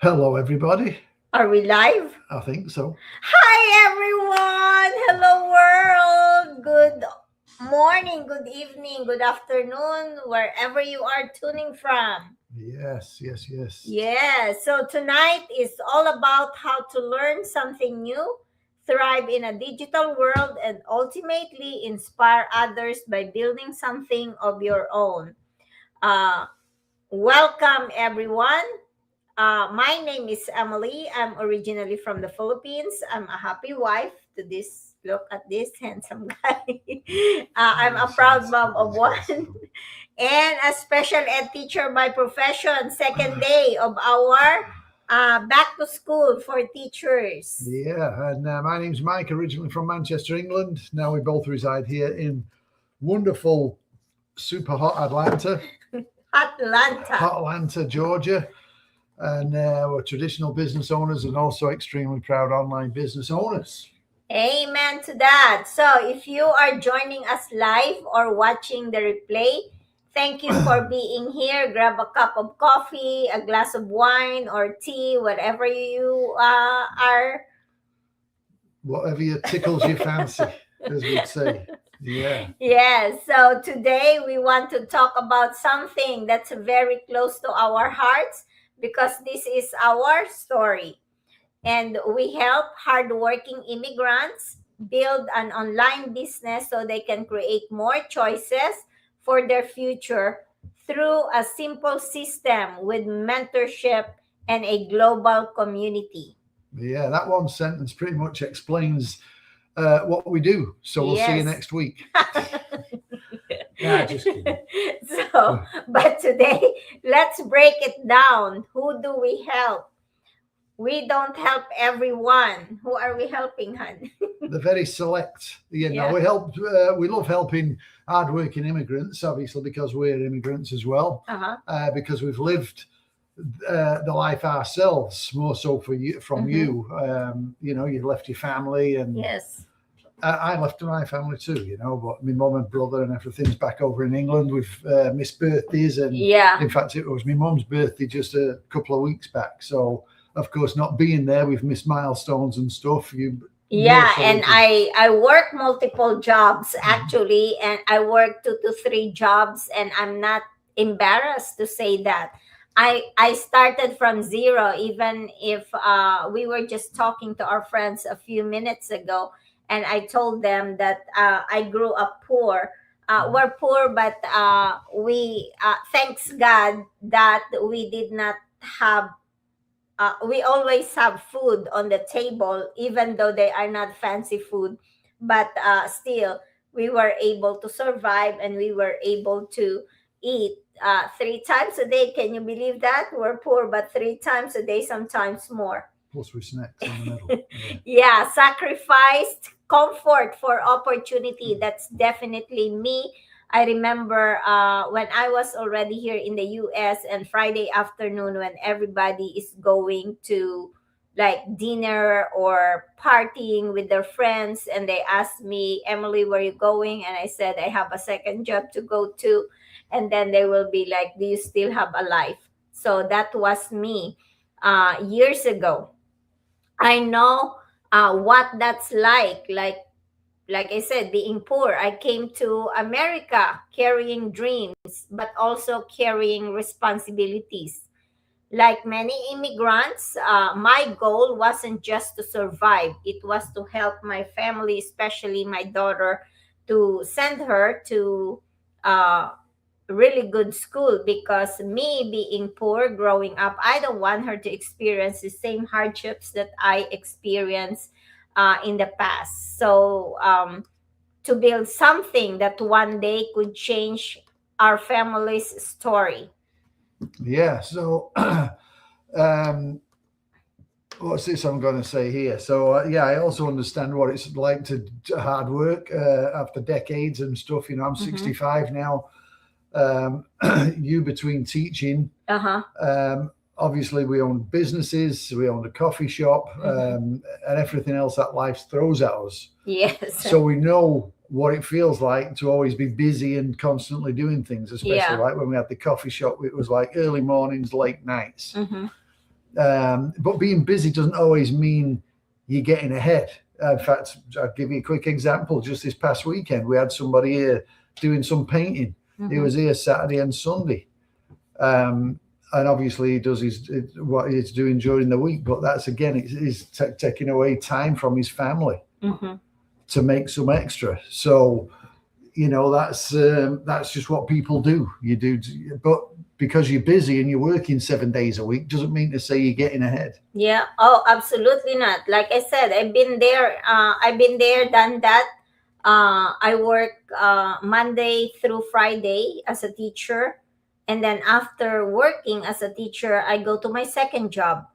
Hello, everybody. Are we live? I think so. Hi, everyone! Hello, world! Good morning, good evening, good afternoon, wherever you are tuning from. Yes. Yeah, so tonight is all about how to learn something new, thrive in a digital world, and ultimately inspire others by building something of your own. Uh, Welcome, everyone. My name is Emily. I'm originally from the Philippines. I'm a happy wife to this. Look at this handsome guy. I'm a proud mom of one and a special ed teacher by profession. Second day of our back to school for teachers. Yeah, and my name's Mike, originally from Manchester, England. Now we both reside here in wonderful, super hot Atlanta, Georgia. And we're traditional business owners and also extremely proud online business owners. Amen to that. So, if you are joining us live or watching the replay, thank you for being here. Grab a cup of coffee, a glass of wine or tea, whatever you are. Whatever tickles your fancy, as we'd say. Yeah. Yes. So, today we want to talk about something that's very close to our hearts because this is our story. And we help hardworking immigrants build an online business so they can create more choices for their future through a simple system with mentorship and a global community. Yeah, that one sentence pretty much explains what we do. So we'll see you next week. Nah, just kidding. But today, let's break it down. Who do we help? We don't help everyone. Who are we helping, Han? The very select. We help. We love helping hardworking immigrants, obviously, because we're immigrants as well. Because we've lived the life ourselves, more so for you, from you. You've left your family, and yes, I left my family too. But my mum and brother and everything's back over in England. We've missed birthdays, and in fact, it was my mum's birthday just a couple of weeks back. So, of course, not being there, we've missed milestones and stuff. And I work multiple jobs actually, and I work 2 to 3 jobs, and I'm not embarrassed to say that. I started from zero, even if we were just talking to our friends a few minutes ago, and I told them that I grew up poor. We're poor, but we thanks God that we did not have. We always have food on the table, even though they are not fancy food. But still, we were able to survive, and we were able to eat 3 times a day. Can you believe that? We're poor, but 3 times a day, sometimes more. Plus with snacks in the middle. Yeah, sacrificed comfort for opportunity. That's definitely me. I remember when I was already here in the US, and Friday afternoon when everybody is going to like dinner or partying with their friends, and they asked me, Emily, where are you going? And I said, I have a second job to go to. And then they will be like, do you still have a life? So that was me years ago. I know what that's like I said, being poor. I came to America carrying dreams, but also carrying responsibilities. Like many immigrants, my goal wasn't just to survive, it was to help my family, especially my daughter, to send her to uh, really good school, because me being poor growing up, I don't want her to experience the same hardships that I experienced in the past. So to build something that one day could change our family's story. Yeah. So what's this I'm going to say here? So I also understand what it's like to hard work after decades and stuff. I'm 65 now. You between teaching, obviously we own businesses, we own a coffee shop, and everything else that life throws at us. Yes. So we know what it feels like to always be busy and constantly doing things, especially like when we had the coffee shop, it was like early mornings, late nights. But being busy doesn't always mean you're getting ahead. In fact, I'll give you a quick example. Just this past weekend, we had somebody here doing some painting. He was here Saturday and Sunday. And obviously he does what he's doing during the week, but that's again, he's taking away time from his family to make some extra. So, that's just what people do. You do, but because you're busy and you're working 7 days a week doesn't mean to say you're getting ahead. Yeah. Oh, absolutely not. Like I said, I've been there. Done that. I work Monday through Friday as a teacher. And then after working as a teacher, I go to my second job.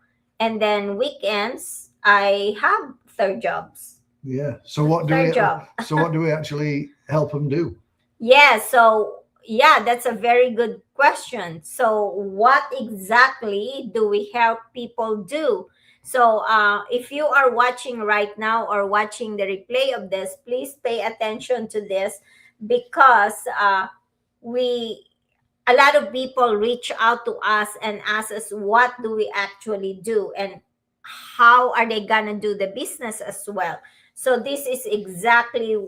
And then weekends, I have third jobs. Yeah. So what do we actually help them do? Yeah. So, that's a very good question. So what exactly do we help people do? So if you are watching right now or watching the replay of this, please pay attention to this because a lot of people reach out to us and ask us what do we actually do and how are they gonna do the business as well. So this is exactly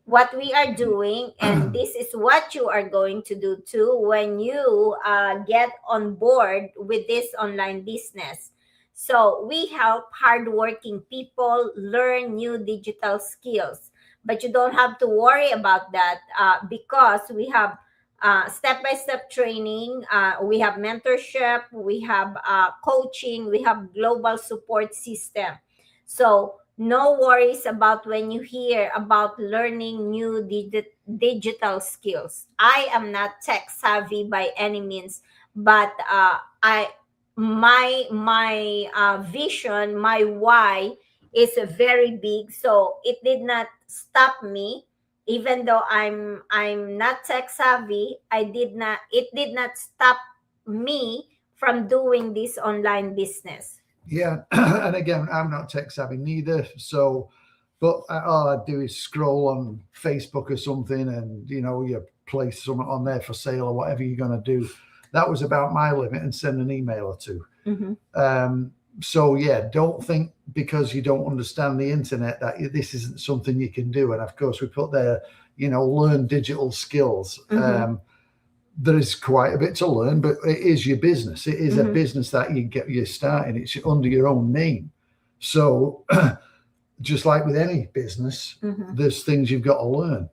what we are doing, and this is what you are going to do too when you get on board with this online business. So we help hardworking people learn new digital skills, but you don't have to worry about that because we have step-by-step training, we have mentorship, we have coaching, we have global support system. So no worries about when you hear about learning new digital skills. I am not tech savvy by any means, but I my vision, my why is very big. So it did not stop me, even though I'm not tech savvy. It did not stop me from doing this online business. Yeah. And again, I'm not tech savvy neither. So, but all I do is scroll on Facebook or something and, you place something on there for sale or whatever you're going to do. That was about my limit, and send an email or two. So yeah, don't think because you don't understand the internet that this isn't something you can do. And of course we put there, learn digital skills. There is quite a bit to learn, but it is your business. It is a business that you're starting. It's under your own name. So just like with any business, there's things you've got to learn.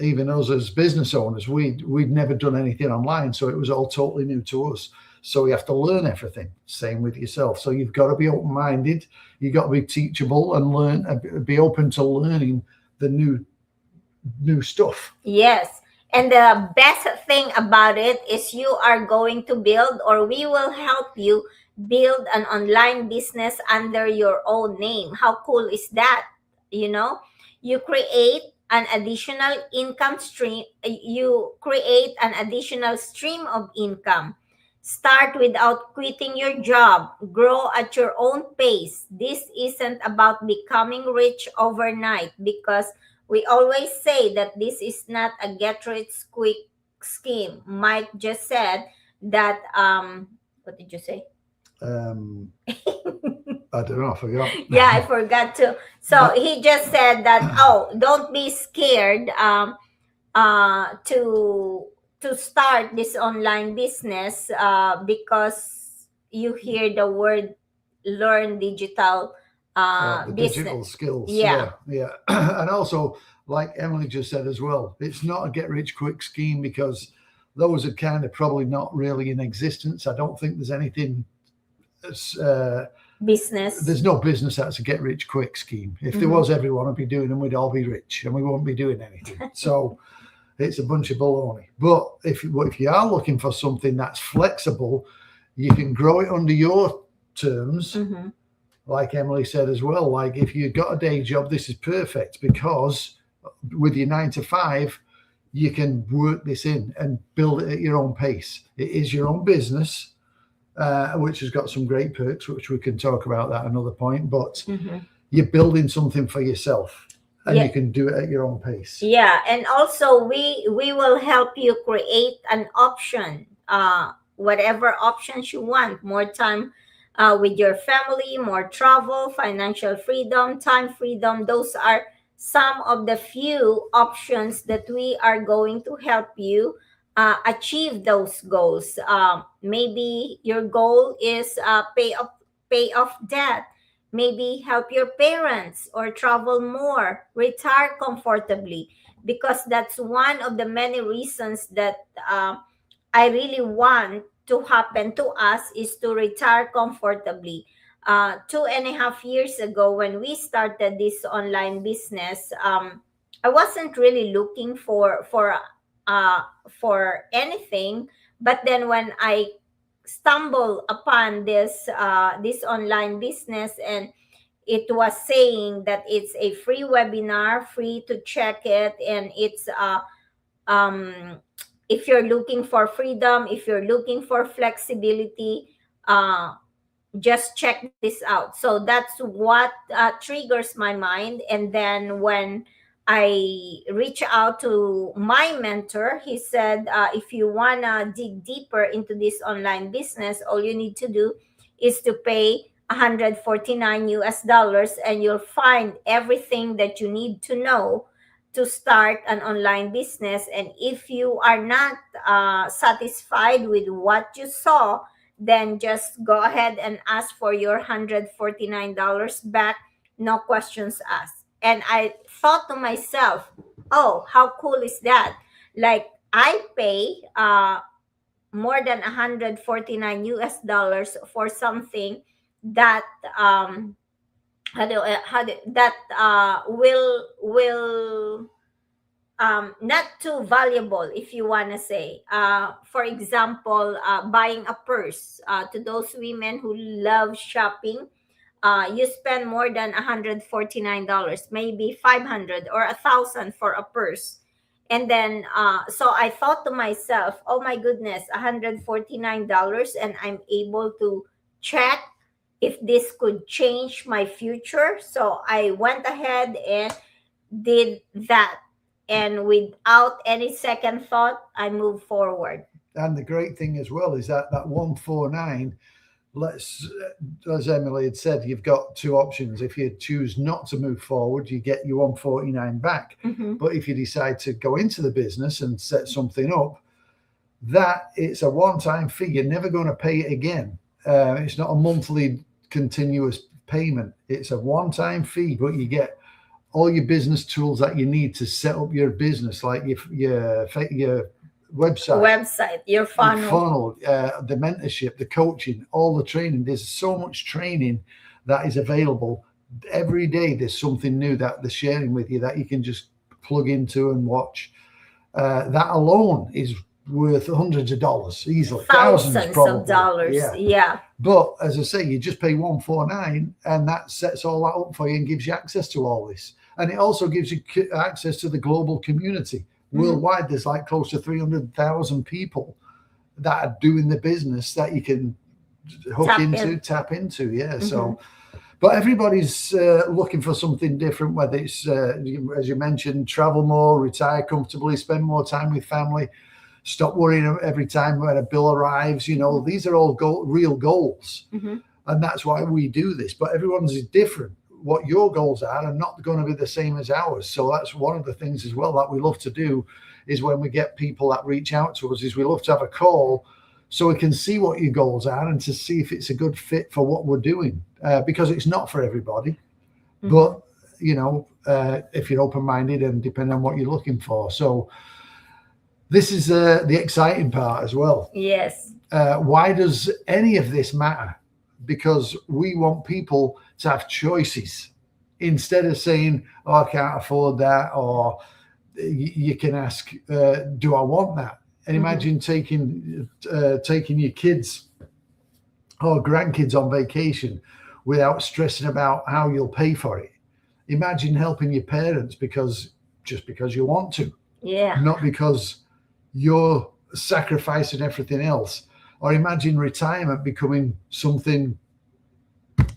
Even us as business owners, we'd never done anything online, so it was all totally new to us. So we have to learn everything. Same with yourself. So you've got to be open-minded. You've got to be teachable and be open to learning the new stuff. Yes. And the best thing about it is you are going to build, or we will help you build an online business under your own name. How cool is that? You create an additional income stream. You create an additional stream of income. Start without quitting your job. Grow at your own pace. This isn't about becoming rich overnight, because we always say that this is not a get-rich-quick scheme. Mike just said that, what did you say? I don't know, I forgot. Yeah, I forgot too. So he just said that, don't be scared to start this online business because you hear the word learn digital business. Digital skills. Yeah. And also, like Emily just said as well, it's not a get-rich-quick scheme because those are kind of probably not really in existence. I don't think there's anything business. There's no business that's a get-rich-quick scheme. If there was, everyone would be doing them. We'd all be rich and we won't be doing anything. So it's a bunch of baloney. But if you are looking for something that's flexible, you can grow it under your terms. Like Emily said as well, like if you've got a day job, this is perfect because with your 9 to 5, you can work this in and build it at your own pace. It is your own business, which has got some great perks, which we can talk about that another point. But you're building something for yourself, and you can do it at your own pace. Yeah, and also we will help you create an option whatever options you want. More time with your family, more travel, financial freedom, time freedom. Those are some of the few options that we are going to help you achieve those goals. Maybe your goal is pay off debt, maybe help your parents or travel more, retire comfortably, because that's one of the many reasons that I really want to happen to us is to retire comfortably. 2.5 years ago, when we started this online business, I wasn't really looking uh, for anything. But then when I stumbled upon this online business, and it was saying that it's a free webinar, free to check it, and it's um, if you're looking for freedom, if you're looking for flexibility, uh, just check this out. So that's what triggers my mind. And then when I reach out to my mentor, he said, if you want to dig deeper into this online business, all you need to do is to pay 149 US dollars, and you'll find everything that you need to know to start an online business. And if you are not satisfied with what you saw, then just go ahead and ask for your $149 back, no questions asked. And I thought to myself, oh, how cool is that? Like, I pay more than 149 US dollars for something that that will not too valuable, if you want to say. For example, buying a purse. To those women who love shopping, you spend more than $149, maybe 500 or 1,000 for a purse. And then, so I thought to myself, oh my goodness, $149, and I'm able to check if this could change my future. So I went ahead and did that. And without any second thought, I moved forward. And the great thing as well is that 149, let's, as Emily had said, you've got two options. If you choose not to move forward, you get your 149 back. Mhm. But if you decide to go into the business and set something up, that it's a one-time fee. You're never going to pay it again. It's not a monthly continuous payment. It's a one-time fee, but you get all your business tools that you need to set up your business, like your website, Your funnel. the mentorship, the coaching, all the training. There's so much training that is available every day. There's something new that they're sharing with you that you can just plug into and watch. That alone is worth hundreds of dollars, easily thousands probably. Of dollars. Yeah. But as I say, you just pay 149, and that sets all that up for you and gives you access to all this. And it also gives you access to the global community. Worldwide, there's like close to 300,000 people that are doing the business that you can tap into. Yeah. So, but everybody's looking for something different, whether it's, as you mentioned, travel more, retire comfortably, spend more time with family, stop worrying every time when a bill arrives. You know, these are all real goals. And that's why we do this. But everyone's is different. What your goals are not going to be the same as ours. So that's one of the things as well that we love to do, is when we get people that reach out to us, is we love to have a call so we can see what your goals are and to see if it's a good fit for what we're doing, because it's not for everybody. But, you know, if you're open-minded and depending on what you're looking for. So this is the exciting part as well. Yes. Why does any of this matter? Because we want people to have choices, instead of saying, oh, I can't afford that, or you can ask, do I want that? And imagine taking your kids or grandkids on vacation without stressing about how you'll pay for it. Imagine helping your parents just because you want to. Yeah. Not because you're sacrificing everything else. Or imagine retirement becoming something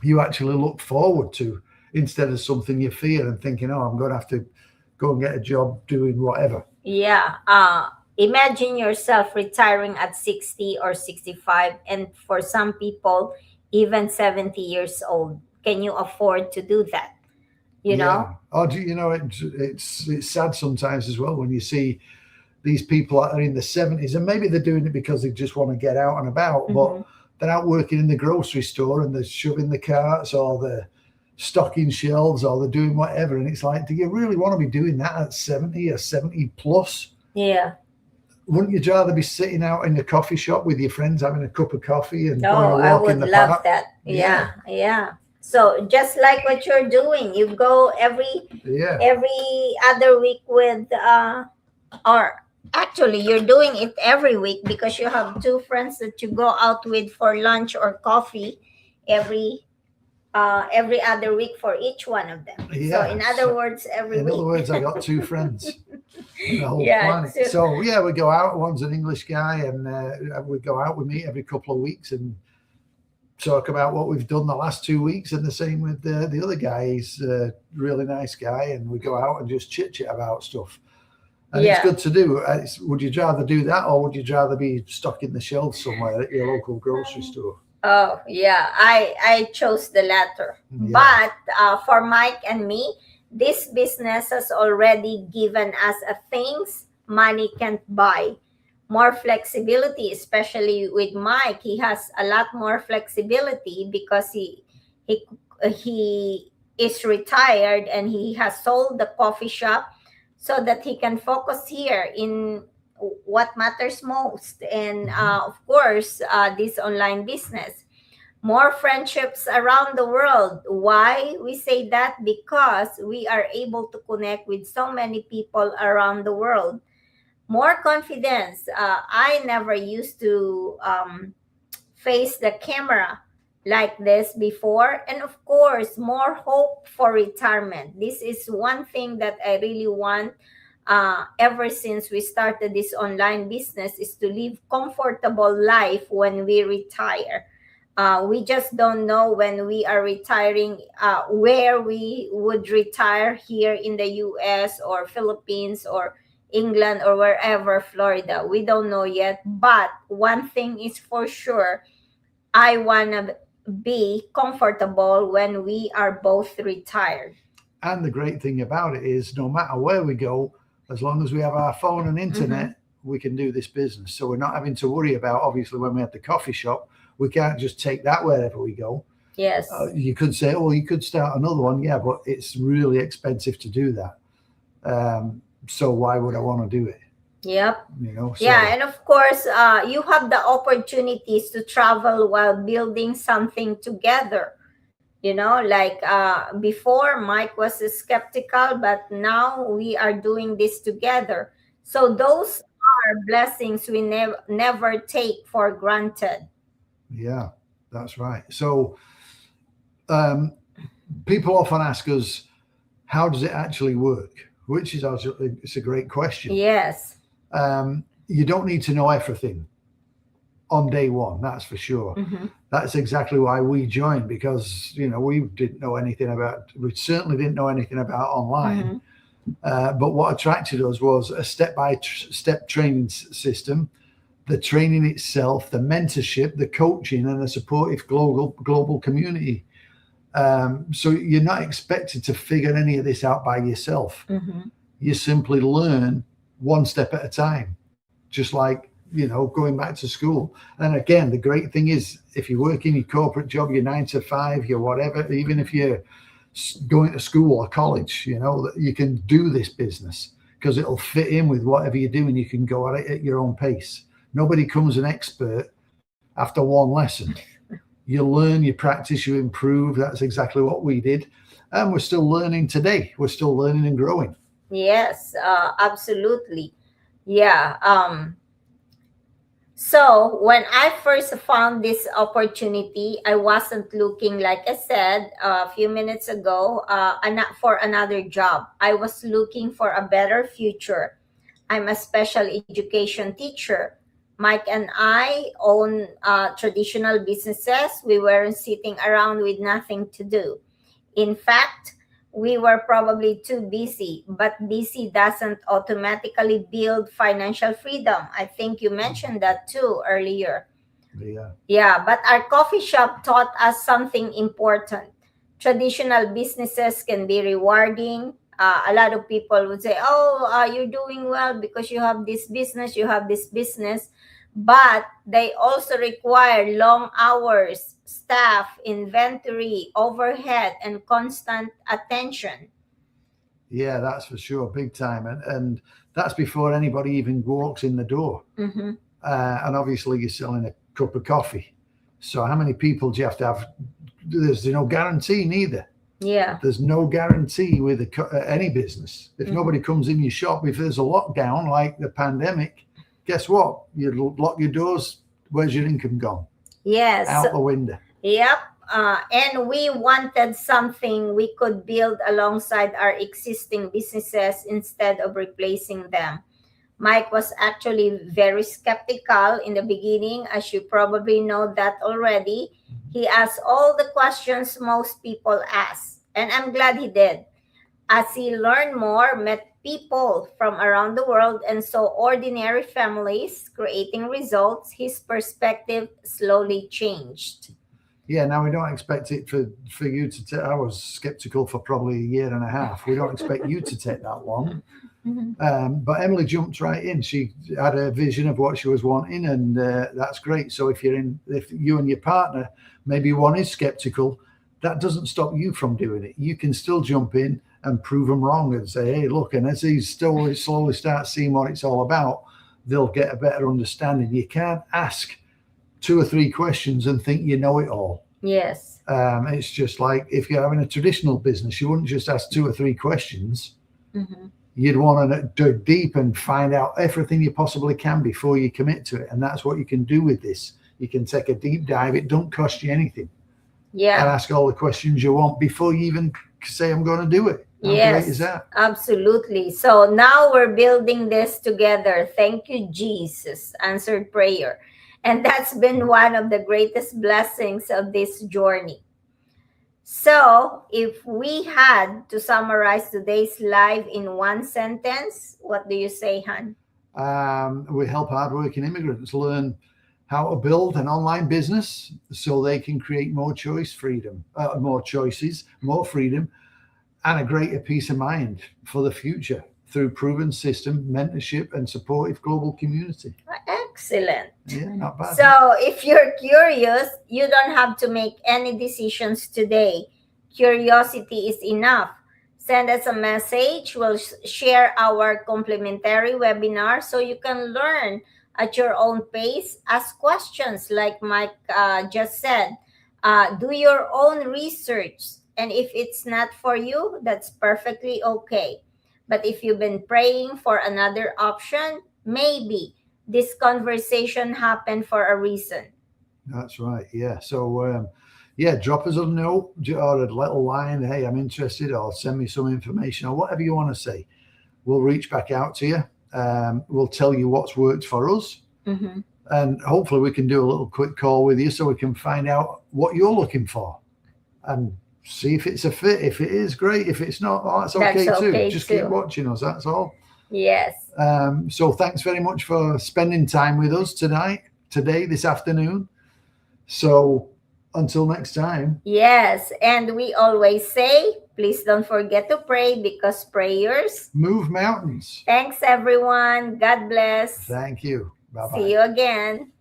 you actually look forward to, instead of something you fear and thinking, oh, I'm going to have to go and get a job doing whatever. Yeah. Imagine yourself retiring at 60 or 65, and for some people, even 70 years old. Can you afford to do that? You know? Yeah. Oh, it's sad sometimes as well when you see these people that are in the 70s, and maybe they're doing it because they just want to get out and about, but Mhm. they're out working in the grocery store and they're shoving the carts or they're stocking shelves or they're doing whatever. And it's like, do you really want to be doing that at 70 or 70 plus? Yeah. Wouldn't you rather be sitting out in the coffee shop with your friends having a cup of coffee and going Oh, a I walk in would the love park? that. Yeah, Yeah, yeah. So just like what you're doing, you go yeah, every other week with or actually you're doing it every week because you have two friends that you go out with for lunch or coffee every every other week for each one of them. So yeah. in other So, words, every in other week. words, I got two friends in the whole Yeah, planet. two. So yeah, we go out. One's an English guy, and we go out. We meet every couple of weeks and talk about what we've done the last 2 weeks. And the same with the other guy. He's a really nice guy, and we go out and just chit chat about stuff. And it's Yeah. good to do. Would you rather do that, or would you rather be stocking the shelves somewhere at your local grocery store? Oh, yeah. I chose the latter. Yeah, But for Mike and me, this business has already given us a things money can't buy. More flexibility, especially with Mike. He has a lot more flexibility because he he is retired and he has sold the coffee shop so that he can focus here in what matters most, and hmm, of course this online business. More friendships around the world. Why we say that? Because we are able to connect with so many people around the world. More confidence. I never used to face the camera like this before. And of course, more hope for retirement. This is one thing that I really want ever since we started this online business, is to live comfortable life when we retire. We just don't know when we are retiring, where we would retire, here in the US or Philippines or England or wherever, Florida. We don't know yet. But one thing is for sure, I want to be comfortable when we are both retired. and the great thing about it is, no matter where we go, as long as we have our phone and Mm-hmm. internet, we can do this business. So we're not having to worry about, obviously, when we have the coffee shop, we can't just take that wherever we go. Yes. You could say, oh, you could start another one, yeah, but it's really expensive to do that. So why would I want to do it? Yep. Yeah, So and of course, you have the opportunities to travel while building something together. Like before, Mike was skeptical, but now we are doing this together. So those are blessings we never take for granted. yeah, that's right. So um, people often ask us, how does it actually work? Which is actually, it's a great question. Yes. You don't need to know everything on day one, that's for sure. Mm-hmm. That's exactly why we joined, because we didn't know anything about. We certainly didn't know anything about online. But what attracted us was a step-by-step training system, the training itself, the mentorship, the coaching, and a supportive global community. So you're not expected to figure any of this out by yourself. Mm-hmm. You simply learn one step at a time, just like going back to school. And again, the great thing is, if you work in your corporate job, your 9 to 5, your whatever, even if you're going to school or college, that you can do this business because it'll fit in with whatever you do, and you can go at it at your own pace. Nobody comes an expert after one lesson. You learn, you practice, you improve. That's exactly what we did. And we're still learning today. We're still learning and growing. Yes, absolutely. Yeah. So when I first found this opportunity, I wasn't looking, like I said a few minutes ago, for another job. I was looking for a better future. I'm a special education teacher. Mike and I own traditional businesses. We weren't sitting around with nothing to do. In fact, we were probably too busy, but busy doesn't automatically build financial freedom. I think you mentioned that too earlier. Yeah. Yeah, but our coffee shop taught us something important. Traditional businesses can be rewarding. A lot of people would say, "Oh, you're doing well because you have this business, you have this business." But they also require long hours, staff, inventory, overhead, and constant attention. Yeah, that's for sure, big time. And that's before anybody even walks in the door. Mm-hmm. And obviously, you're selling a cup of coffee. So, how many people do you have to have? There's no guarantee neither. Yeah. There's no guarantee with any business. If nobody comes in your shop, if there's a lockdown like the pandemic, guess what? You lock your doors. Where's your income gone? Yes. Out the window. Yep. And we wanted something we could build alongside our existing businesses instead of replacing them. Mike was actually very skeptical in the beginning, as you probably know that already. He asked all the questions most people ask, and I'm glad he did. As he learned more, met people from around the world, and saw ordinary families creating results, his perspective slowly changed. Yeah, now we don't expect it for you to take. I was skeptical for probably a year and a half. We don't expect you to take that long. But Emily jumped right in. She had a vision of what she was wanting, and that's great. So if you and your partner, maybe one is skeptical, that doesn't stop you from doing it. You can still jump in and prove them wrong and say, hey, look, and as he slowly starts seeing what it's all about, they'll get a better understanding. You can't ask 2 or 3 questions and think you know it all. Yes. It's just like if you're having a traditional business, you wouldn't just ask 2 or 3 questions. You'd want to dig deep and find out everything you possibly can before you commit to it. And that's what you can do with this. You can take a deep dive. It don't cost you anything. Yeah. And ask all the questions you want before you even say, I'm going to do it. How great is that? Absolutely. So now we're building this together. Thank you, Jesus. Answered prayer. And that's been one of the greatest blessings of this journey. So, if we had to summarize today's live in one sentence, what do you say, Han? We help hardworking immigrants learn how to build an online business so they can create more more choices, more freedom, and a greater peace of mind for the future through proven system, mentorship, and supportive global community. Excellent. Yeah, not bad. So, if you're curious, you don't have to make any decisions today. Curiosity is enough. Send us a message. We'll share our complimentary webinar so you can learn at your own pace. Ask questions like Mike just said. Do your own research. And if it's not for you, that's perfectly okay. But if you've been praying for another option, maybe this conversation happened for a reason. That's right. Yeah. So, drop us a note or a little line. Hey, I'm interested, or send me some information or whatever you want to say. We'll reach back out to you. We'll tell you what's worked for us. And hopefully we can do a little quick call with you so we can find out what you're looking for and see if it's a fit. If it is, great. If it's not, that's okay too. Just keep watching us. That's all. Yes. So thanks very much for spending time with us this afternoon. So until next time. Yes. And we always say, please don't forget to pray because prayers move mountains. Thanks, everyone. God bless. Thank you. Bye-bye. See you again.